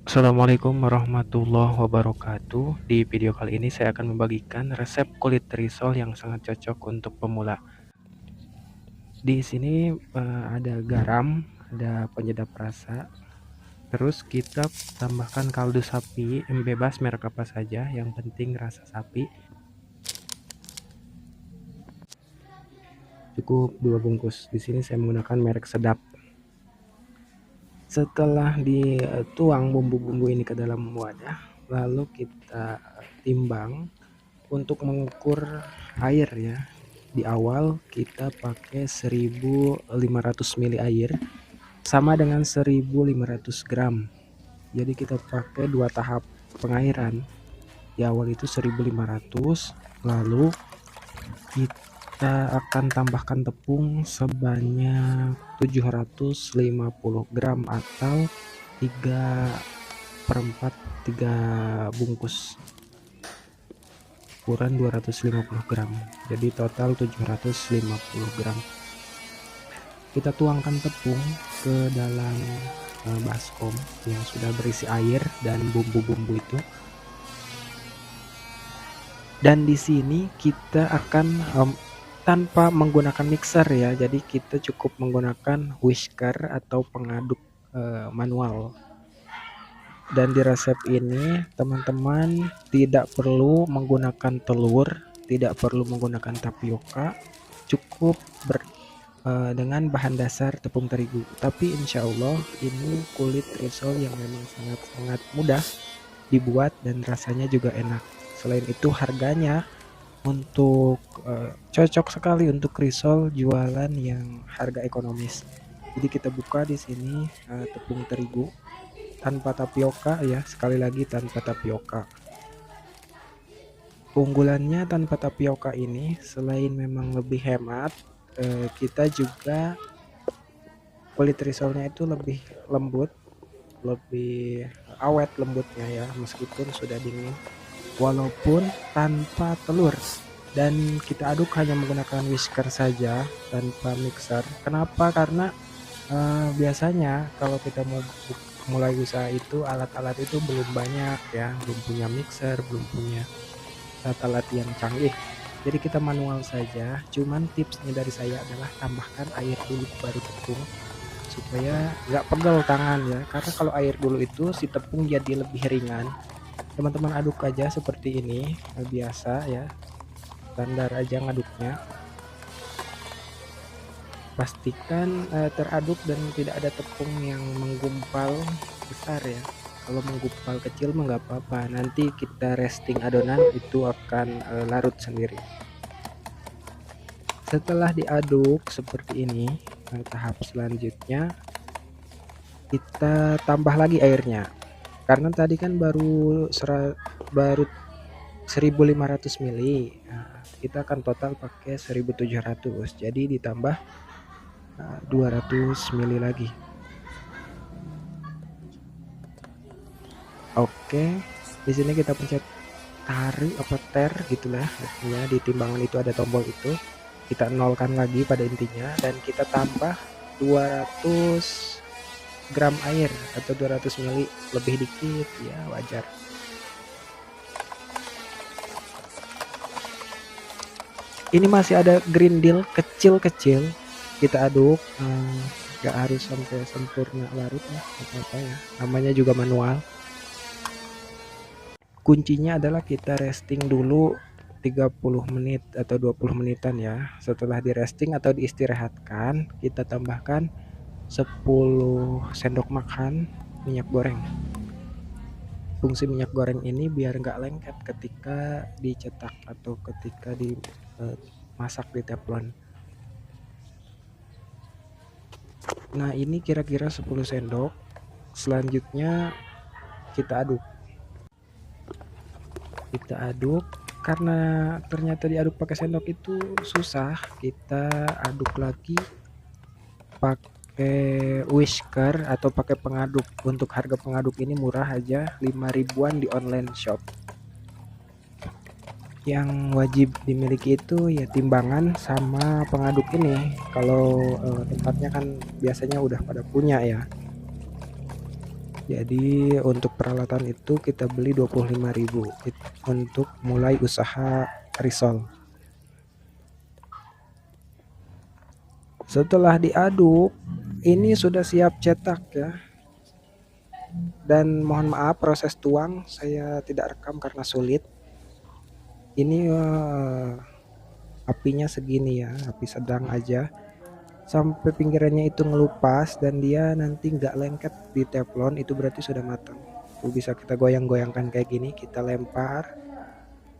Assalamualaikum warahmatullahi wabarakatuh. Di video kali ini saya akan membagikan resep kulit risol yang sangat cocok untuk pemula. Di sini ada garam, ada penyedap rasa. Terus kita tambahkan kaldu sapi, bebas merek apa saja, yang penting rasa sapi. Cukup 2 bungkus. Di sini saya menggunakan merek Sedap. Setelah dituang bumbu-bumbu ini ke dalam wadah, lalu kita timbang untuk mengukur air ya. Di awal kita pakai 1500 ml air sama dengan 1500 gram. Jadi kita pakai 2 tahap pengairan. Di awal itu 1500, lalu kita akan tambahkan tepung sebanyak 750 gram atau 3/4 3 bungkus, ukuran 250 gram, jadi total 750 gram. Kita tuangkan tepung ke dalam baskom yang sudah berisi air dan bumbu-bumbu itu. Dan di sini kita akan tanpa menggunakan mixer ya, jadi kita cukup menggunakan whisker atau pengaduk manual. Dan di resep ini teman-teman tidak perlu menggunakan telur, tidak perlu menggunakan tapioka, cukup dengan bahan dasar tepung terigu. Tapi insya Allah ini kulit risol yang memang sangat-sangat mudah dibuat dan rasanya juga enak. Selain itu harganya untuk cocok sekali untuk risol jualan yang harga ekonomis. Jadi kita buka di sini tepung terigu tanpa tapioka ya, sekali lagi tanpa tapioka. Keunggulannya tanpa tapioka ini selain memang lebih hemat, kita juga kulit risolnya itu lebih lembut, lebih awet lembutnya ya, meskipun sudah dingin, walaupun tanpa telur. Dan kita aduk hanya menggunakan whisker saja tanpa mixer. Kenapa? Karena biasanya kalau kita mau mulai usaha itu alat-alat itu belum banyak ya, belum punya mixer, belum punya alat-alat yang canggih, jadi kita manual saja. Cuman tipsnya dari saya adalah tambahkan air dulu baru tepung, supaya nggak pegel tangan ya, karena kalau air dulu itu si tepung jadi lebih ringan. Teman-teman aduk aja seperti ini, biasa ya, standar aja ngaduknya. Pastikan teraduk dan tidak ada tepung yang menggumpal besar ya. Kalau menggumpal kecil mah nggak apa-apa, nanti kita resting adonan itu akan larut sendiri. Setelah diaduk seperti ini, tahap selanjutnya kita tambah lagi airnya, karena tadi kan baru 1500 ml. Nah, kita akan total pakai 1700, jadi ditambah 200 ml lagi. Oke, di sini kita pencet tarik apa ter gitulah ya, di timbangan itu ada tombol itu, kita nolkan lagi pada intinya, dan kita tambah 200 gram air atau 200 ml, lebih dikit ya wajar. Ini masih ada grindil kecil-kecil, kita aduk, nggak harus sampai sempurna larut ya, apa-apa ya, namanya juga manual. Kuncinya adalah kita resting dulu 30 menit atau 20 menitan ya. Setelah di resting atau diistirahatkan, kita tambahkan 10 sendok makan minyak goreng. Fungsi minyak goreng ini biar nggak lengket ketika dicetak atau ketika dimasak di teflon. Nah ini kira-kira 10 sendok. Selanjutnya kita aduk. Karena ternyata diaduk pakai sendok itu susah, kita aduk lagi pakai whisker atau pakai pengaduk. Untuk harga pengaduk ini murah aja, 5 ribuan di online shop. Yang wajib dimiliki itu ya timbangan sama pengaduk ini. Kalau tempatnya kan biasanya udah pada punya ya. Jadi untuk peralatan itu kita beli 25.000 untuk mulai usaha risol. Setelah diaduk, ini sudah siap cetak ya. Dan mohon maaf proses tuang saya tidak rekam karena sulit. Ini apinya segini ya, api sedang aja. Sampai pinggirannya itu ngelupas dan dia nanti nggak lengket di teflon, itu berarti sudah matang. Tuh bisa kita goyang-goyangkan kayak gini, kita lempar.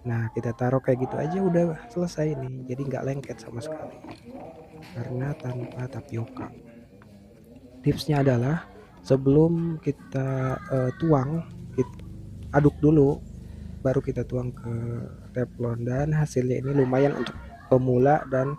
Nah, kita taruh kayak gitu aja udah selesai nih. Jadi nggak lengket sama sekali. Karena tanpa tapioka. Tipsnya adalah sebelum kita tuang, kita aduk dulu, baru kita tuang ke teflon dan hasilnya ini lumayan untuk pemula dan